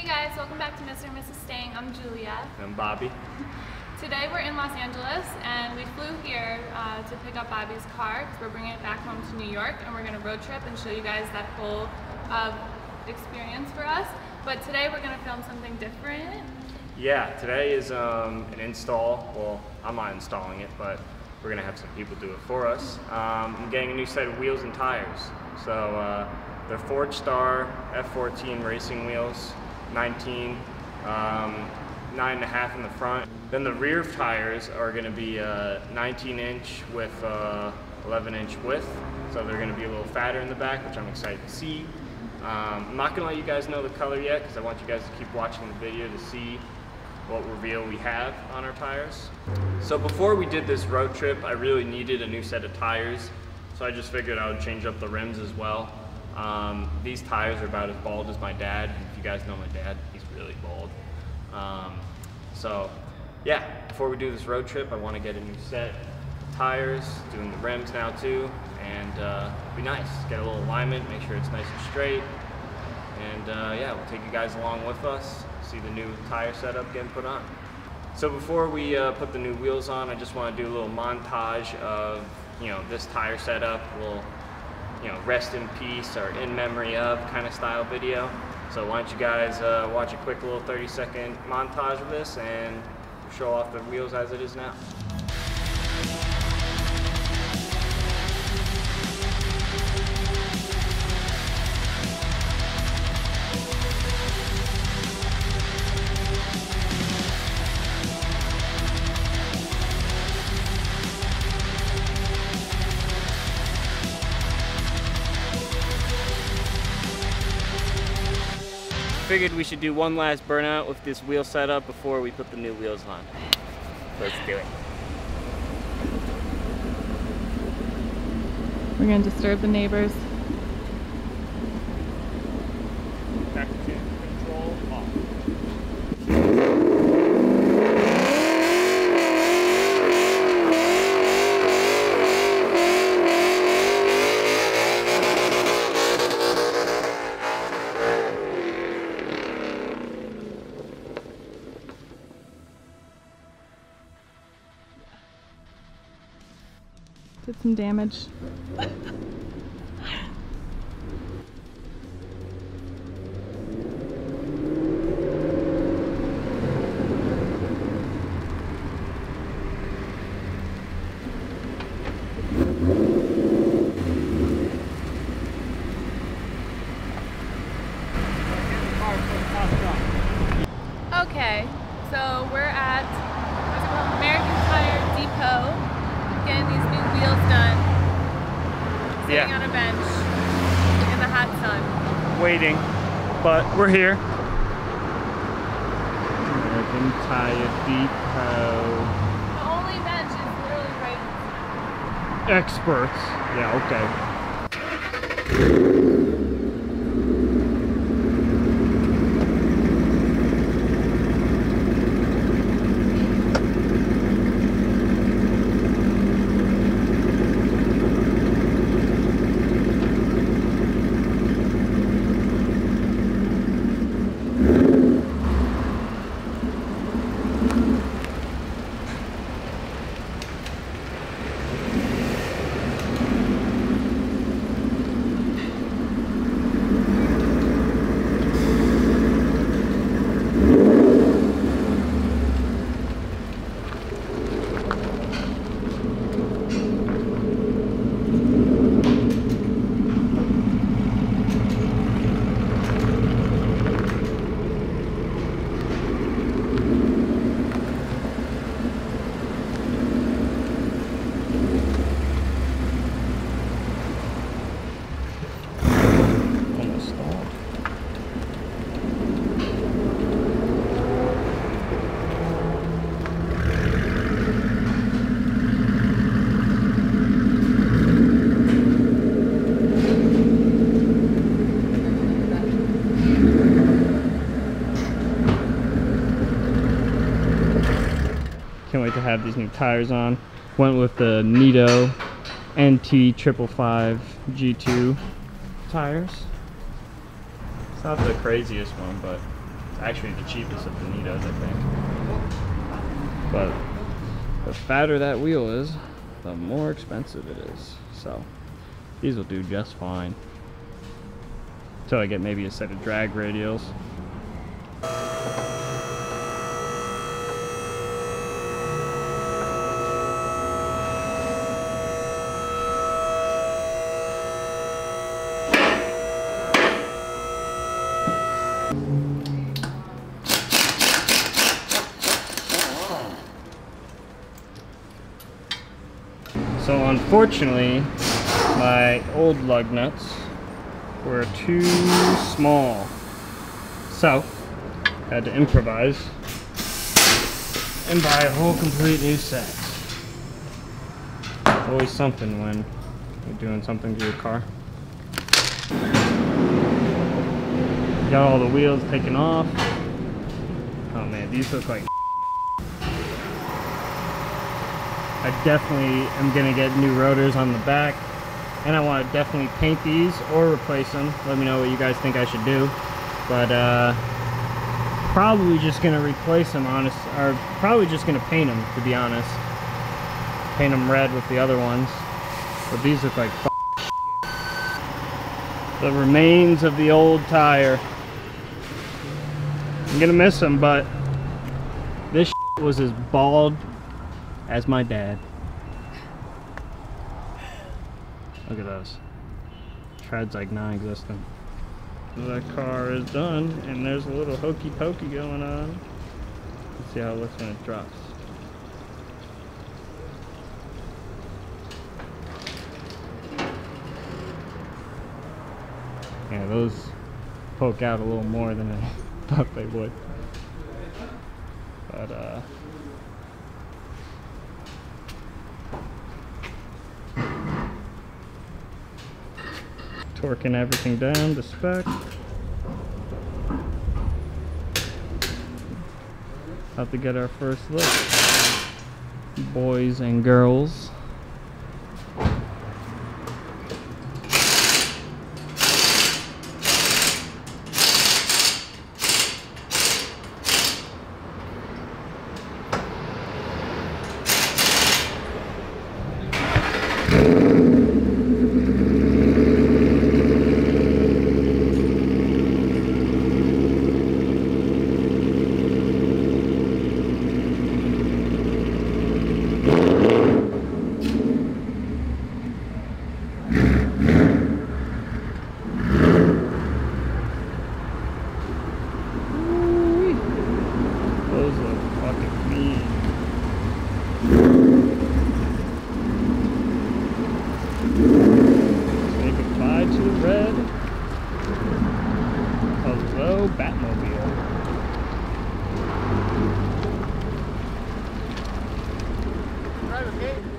Hey guys, welcome back to Mr. and Mrs. Stang. I'm Julia. I'm Bobby. Today we're in Los Angeles and we flew here to pick up Bobby's car because we're bringing it back home to New York, and we're going to road trip and show you guys that whole experience for us. But today we're going to film something different. Yeah, today is an install. Well, I'm not installing it, but we're going to have some people do it for us. I'm getting a new set of wheels and tires. So they're Forgestar F14 racing wheels, 19, 9.5 in the front. Then the rear tires are going to be 19-inch with 11-inch width. So they're going to be a little fatter in the back, which I'm excited to see. I'm not going to let you guys know the color yet because I want you guys to keep watching the video to see what reveal we have on our tires. So before we did this road trip, I really needed a new set of tires. So I just figured I would change up the rims as well. These tires are about as bald as my dad. If you guys know my dad, he's really bald. So yeah, before we do this road trip, I want to get a new set of tires, doing the rims now too, and be nice, get a little alignment, make sure it's nice and straight, and yeah, we'll take you guys along with us, see the new tire setup getting put on. So before we put the new wheels on, I just want to do a little montage of, you know, this tire setup, little, you know, rest in peace or in memory of kind of style video. So why don't you guys watch a quick little 30-second montage of this and show off the wheels as it is now. Figured we should do one last burnout with this wheel setup before we put the new wheels on. Let's do it. We're going to disturb the neighbors. Traction control off. Did some damage. Okay, so we're at what's it called? American Tire Depot. Getting these new wheels done. Sitting on a bench in the hot sun. Waiting, but we're here. American Tire Depot. The only bench is literally right inside. Experts. Yeah, okay. Can't wait to have these new tires on. Went with the Nito NT 555 G2 tires. It's not the craziest one, but It's actually the cheapest of the Nitos, I think. But the fatter that wheel is, the more expensive it is. So these will do just fine. Until I get maybe a set of drag radials. So unfortunately, my old lug nuts were too small. So, had to improvise and buy a whole complete new set. Always something when you're doing something to your car. Got all the wheels taken off. Oh man, these look like I definitely am gonna get new rotors on the back, and I want to definitely paint these or replace them. Let me know what you guys think I should do, but probably just gonna replace them, or probably just gonna paint them, to be honest. Paint them red with the other ones, but these look like the remains of the old tire. I'm gonna miss them, but this was as bald as my dad. Look at those. Treads like non-existent. That car is done, and there's a little hokey pokey going on. Let's see how it looks when it drops. Yeah, those poke out a little more than I thought they would. But torquing everything down to spec. About to get our first look, boys and girls.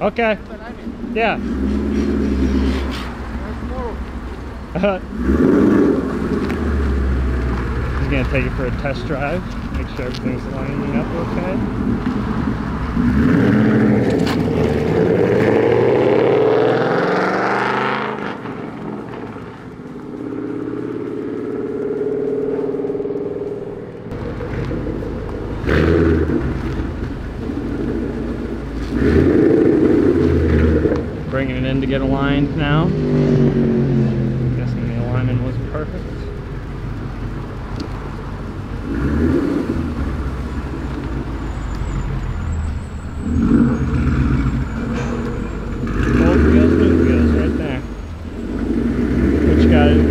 Okay. Yeah. He's gonna take it for a test drive, make sure everything's lining up okay. Bringing it in to get aligned now. I'm guessing the alignment wasn't perfect. Old wheels, new wheels, right there.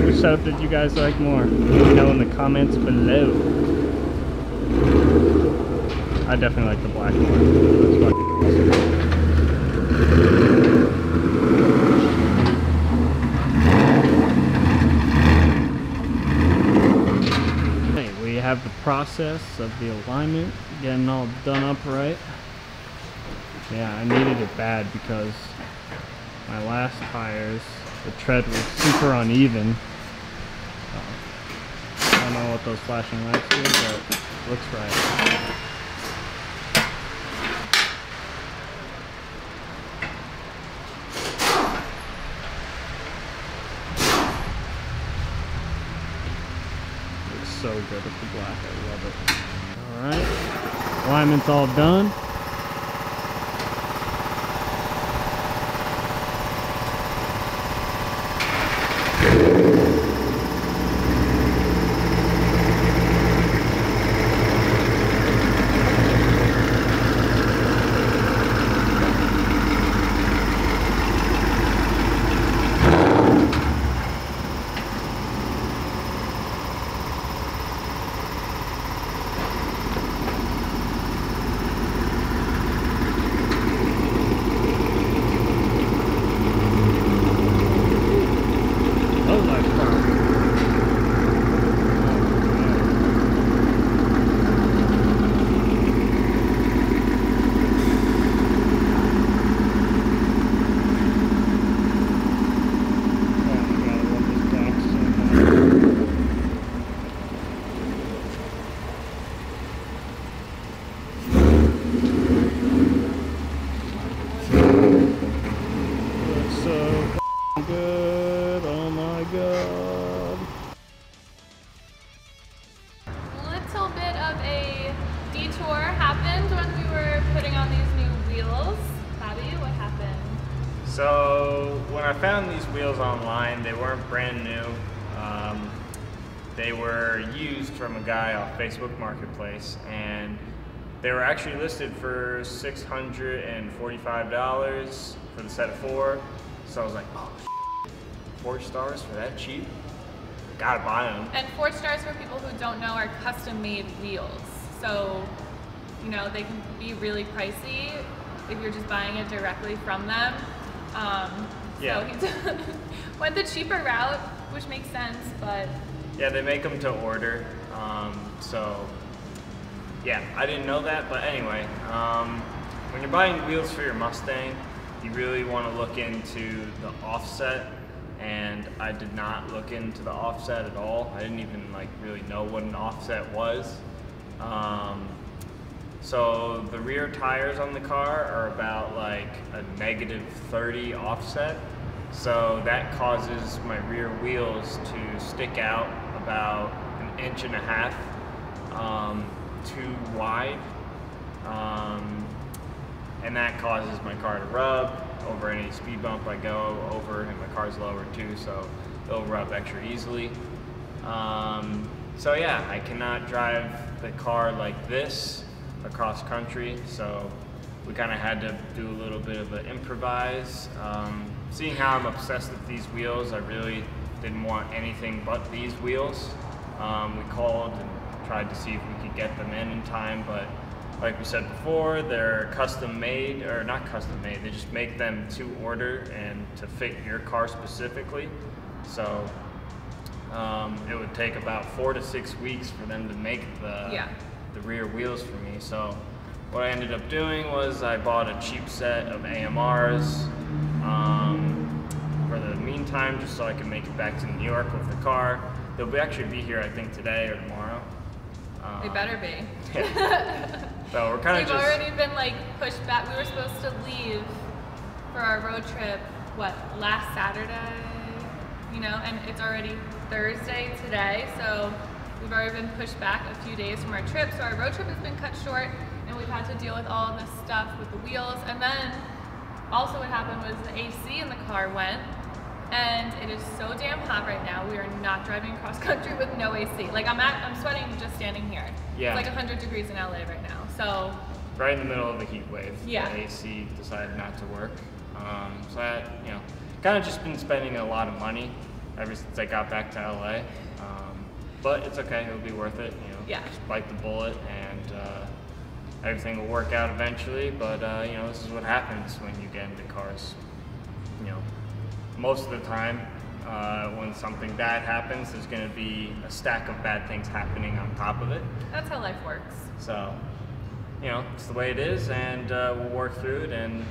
Which setup did you guys like more? Let me know in the comments below. I definitely like the black one. That's fucking awesome. Have the process of the alignment getting all done up right. Yeah, I needed it bad because my last tires, the tread was super uneven. I don't know what those flashing lights do, but it looks right. so good with the black. I love it. All right, alignment's all done. Good, oh my god. Little bit of a detour happened when we were putting on these new wheels. Bobby, what happened? So when I found these wheels online, they weren't brand new. They were used from a guy off Facebook Marketplace, and they were actually listed for $645 for the set of 4. So I was like, oh, Forgestars for that cheap? Gotta buy them. And Forgestars, for people who don't know, are custom-made wheels. So, you know, they can be really pricey if you're just buying it directly from them. Yeah. So he went the cheaper route, which makes sense, but... Yeah, they make them to order. So, yeah, I didn't know that, but anyway, when you're buying wheels for your Mustang, you really want to look into the offset, and I did not look into the offset at all. I didn't even really know what an offset was. So the rear tires on the car are about a -30 offset. So that causes my rear wheels to stick out about 1.5 inches too wide. And that causes my car to rub over any speed bump I go over, and my car's lower too, so it'll rub extra easily. So yeah, I cannot drive the car like this across country, so we kind of had to do a little bit of an improvise. Seeing how I'm obsessed with these wheels, I really didn't want anything but these wheels. We called and tried to see if we could get them in time, but like we said before, they're custom made, or not custom made, they just make them to order and to fit your car specifically. So it would take about 4 to 6 weeks for them to make the rear wheels for me. So what I ended up doing was I bought a cheap set of AMRs for the meantime, just so I can make it back to New York with the car. They'll actually be here, I think, today or tomorrow. They better be. Yeah. So we're kind of We've already been pushed back. We were supposed to leave for our road trip, last Saturday? You know, and it's already Thursday today, so we've already been pushed back a few days from our trip. So our road trip has been cut short, and we've had to deal with all of this stuff with the wheels. And then also what happened was the AC in the car went, and it is so damn hot right now. We are not driving across country with no AC. I'm sweating just standing here. Yeah. It's 100 degrees in LA right now. So right in the middle of the heat wave, yeah. The AC decided not to work. So I, kind of just been spending a lot of money ever since I got back to LA. But it's okay, it'll be worth it. Yeah. Just bite the bullet, and everything will work out eventually. But this is what happens when you get into cars. Most of the time, when something bad happens, there's going to be a stack of bad things happening on top of it. That's how life works. So, it's the way it is, and we'll work through it and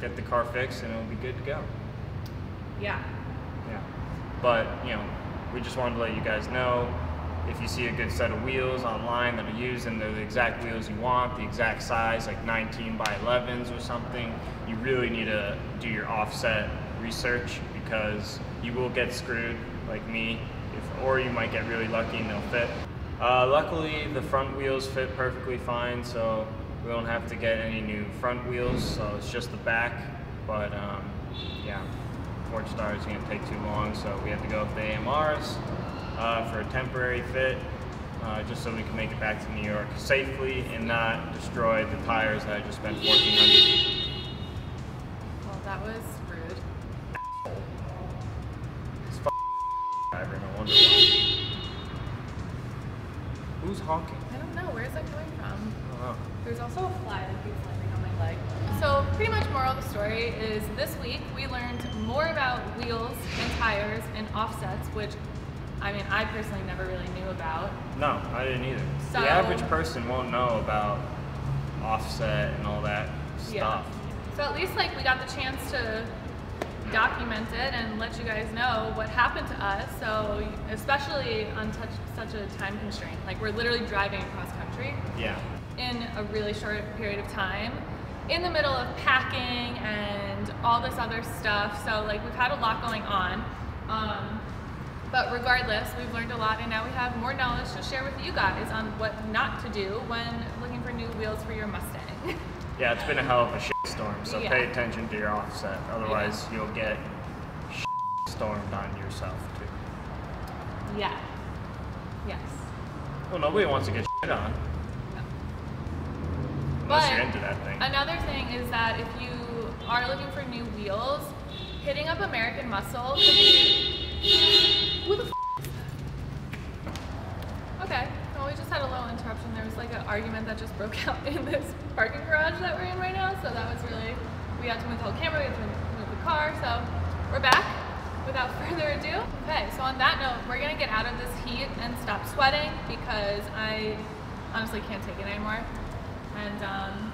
get the car fixed, and it'll be good to go. Yeah. Yeah. But, we just wanted to let you guys know, if you see a good set of wheels online that are used and they're the exact wheels you want, the exact size, 19 by 11s or something, you really need to do your offset research, because you will get screwed, like me, or you might get really lucky and they'll fit. Luckily, the front wheels fit perfectly fine, so we don't have to get any new front wheels, so it's just the back. But yeah, Forgestar is going to take too long, so we have to go with the AMRs for a temporary fit, just so we can make it back to New York safely and not destroy the tires that I just spent $1,400. Well, that was rude. This driver, no wonder why. Who's honking? I don't know. Where's that coming from? I don't know. There's also a fly that keeps landing on my leg. So pretty much moral of the story is this week we learned more about wheels and tires and offsets, which I mean I personally never really knew about. No, I didn't either. So, the average person won't know about offset and all that stuff. Yeah. So at least like we got the chance to document it and let you guys know what happened to us. So especially on such a time constraint, like we're literally driving across country. Yeah. In a really short period of time, in the middle of packing and all this other stuff. So like we've had a lot going on. But regardless, we've learned a lot and now we have more knowledge to share with you guys on what not to do when looking for new wheels for your Mustang. Yeah, it's been a hell of a shitstorm, so Yeah. pay attention to your offset. Otherwise, you'll get stormed on yourself, too. Yeah. Yes. Well, nobody wants to get shit on. No. Unless But you're into that thing. another thing is that if you are looking for new wheels, hitting up American Muscle could be... Who the f*** is that? Okay, well we just had a little interruption. There was like an argument that just broke out in this parking garage that we're in right now, so that was really... We had to move the whole camera, we had to move the car, so we're back. Without further ado, okay, so on that note, we're gonna get out of this heat and stop sweating because I honestly can't take it anymore. And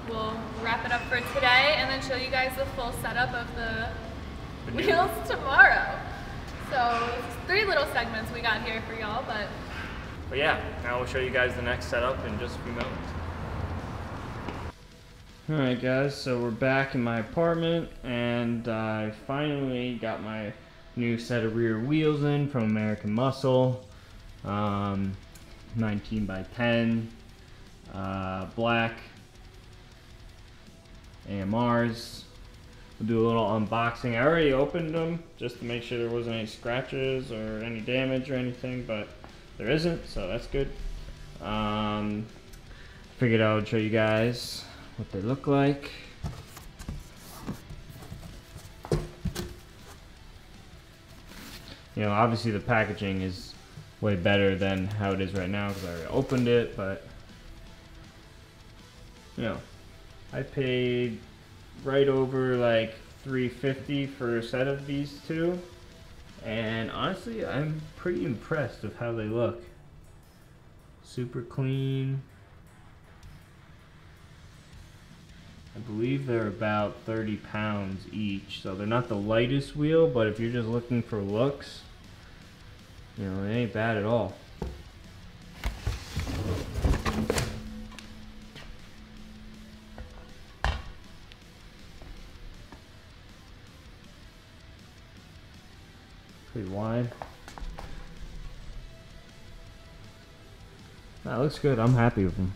we'll wrap it up for today and then show you guys the full setup of the wheels tomorrow. So 3 little segments we got here for y'all, but yeah, now we'll show you guys the next setup in just a few moments. Alright guys, so we're back in my apartment and I finally got my new set of rear wheels in from American Muscle. 19 by 10, black AMRs. We'll do a little unboxing. I already opened them just to make sure there wasn't any scratches or any damage or anything, but there isn't, so that's good. Figured I would show you guys what they look like. You know, obviously the packaging is way better than how it is right now because I already opened it, but you know, I paid right over like $350 for a set of these two, and honestly I'm pretty impressed with how they look. Super clean. I believe they're about 30 pounds each, so they're not the lightest wheel, but if you're just looking for looks, you know, it ain't bad at all. Pretty wide. That looks good. I'm happy with them.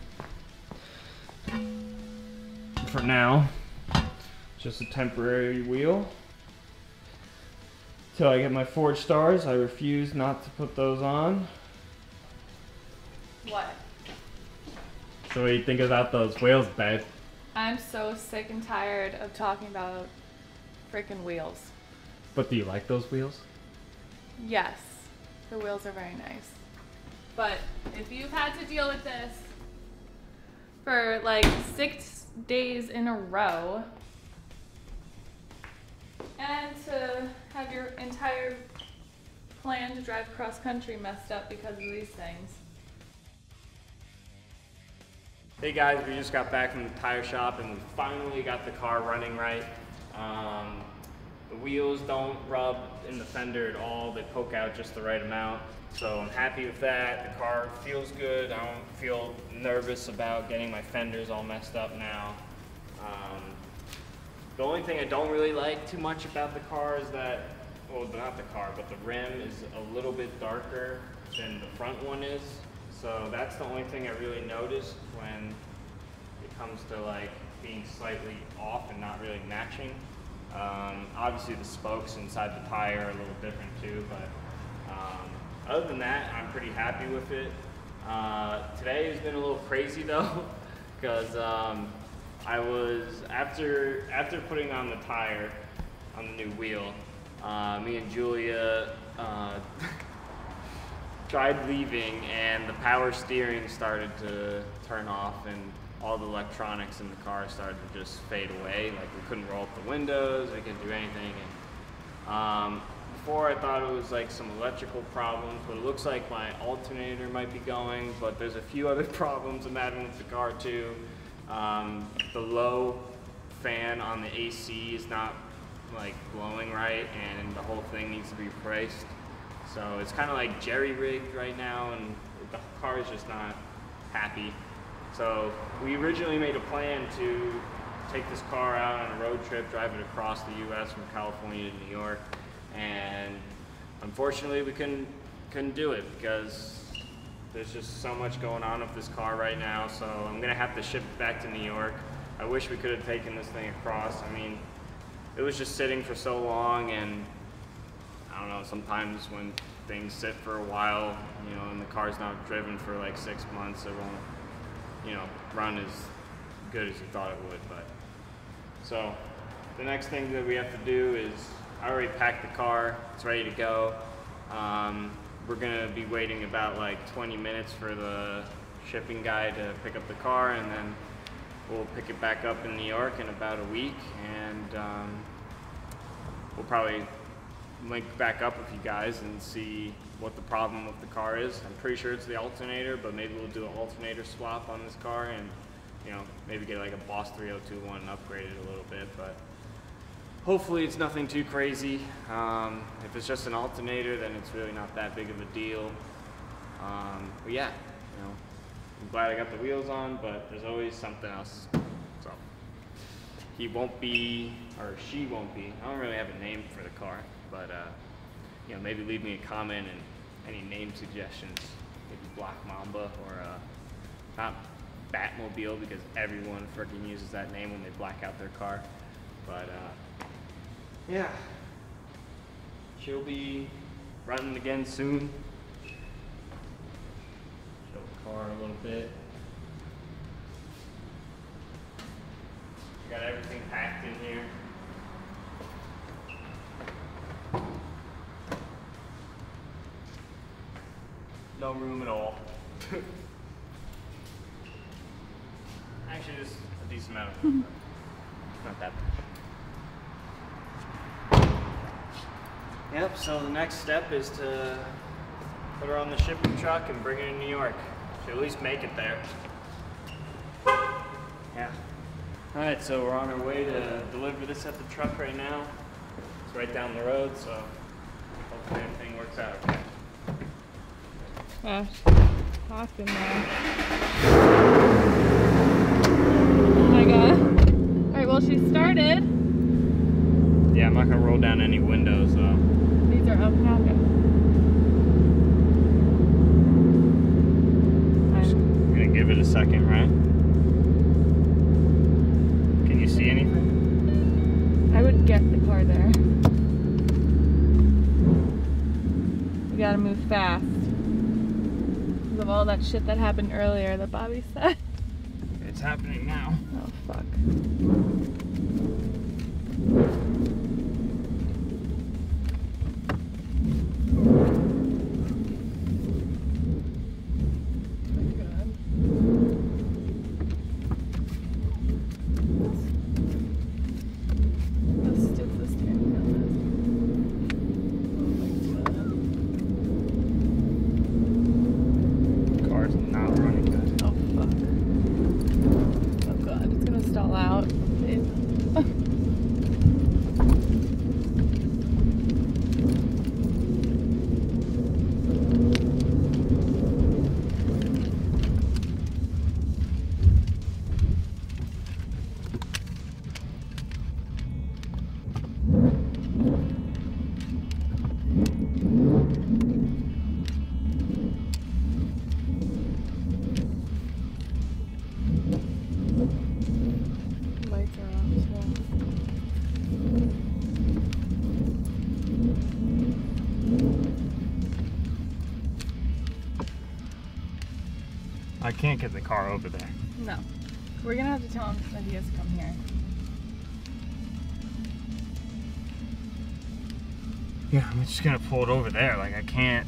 For now, just a temporary wheel till I get my Forgestars. I refuse not to put those on. what? So what do you think about those wheels, babe? I'm so sick and tired of talking about freaking wheels. But do you like those wheels? Yes, the wheels are very nice. But if you've had to deal with this for like 6 days in a row and to have your entire plan to drive cross country messed up because of these things. Hey guys, we just got back from the tire shop and we finally got the car running right. The wheels don't rub in the fender at all. They poke out just the right amount. So I'm happy with that. The car feels good. I don't feel nervous about getting my fenders all messed up now. The only thing I don't really like too much about the car is that well, not the car, but the rim is a little bit darker than the front one is. So that's the only thing I really noticed when it comes to like being slightly off and not really matching. Obviously the spokes inside the tire are a little different too, but other than that, I'm pretty happy with it. Today has been a little crazy though, because I was, after putting on the tire on the new wheel, me and Julia tried leaving and the power steering started to turn off and all the electronics in the car started to just fade away. Like we couldn't roll up the windows, we couldn't do anything. And before I thought it was like some electrical problems, but it looks like my alternator might be going, but there's a few other problems I'm having with the car too. The low fan on the AC is not like blowing right, and the whole thing needs to be replaced. So it's kind of like jerry-rigged right now, and the car is just not happy. So we originally made a plan to take this car out on a road trip, drive it across the U.S. from California to New York, and unfortunately we couldn't do it because there's just so much going on with this car right now. So I'm gonna have to ship it back to New York. I wish we could have taken this thing across. I mean, it was just sitting for so long, and I don't know, sometimes when things sit for a while, you know, and the car's not driven for like 6 months, it won't, you know, run as good as you thought it would. But so the next thing that we have to do is, I already packed the car, it's ready to go. We're gonna be waiting about like 20 minutes for the shipping guy to pick up the car, and then we'll pick it back up in New York in about a week, and we'll probably link back up with you guys and see what the problem with the car is. I'm pretty sure it's the alternator, but maybe we'll do an alternator swap on this car and, you know, maybe get like a Boss 3021 and upgrade it a little bit, but hopefully it's nothing too crazy. If it's just an alternator, then it's really not that big of a deal. But yeah, you know, I'm glad I got the wheels on, but there's always something else. So he won't be, or she won't be, I don't really have a name for the car, but you know, maybe leave me a comment and any name suggestions. Maybe Black Mamba, or not Batmobile, because everyone freaking uses that name when they black out their car. But yeah, she'll be running again soon. Show the car a little bit. Got everything packed in here. No room at all. Actually, just a decent amount of room. Not that much. Yep, so the next step is to put her on the shipping truck and bring her to New York. She'll at least make it there. Yeah. Alright, so we're on our way to deliver this at the truck right now. It's right down the road, so hopefully everything works out okay. Gosh, hot in there. Oh my god. Alright, well she started. Yeah, I'm not gonna roll down any windows though. These are up now. I'm gonna give it a second, right? Can you see anything? I would get the car there. We gotta move fast. Of all that shit that happened earlier that Bobby said. It's happening now. Oh fuck. Stall out. Lights are off too. I can't get the car over there. No. We're gonna have to tell him that he has to come here. Yeah, I'm just gonna pull it over there. Like, I can't.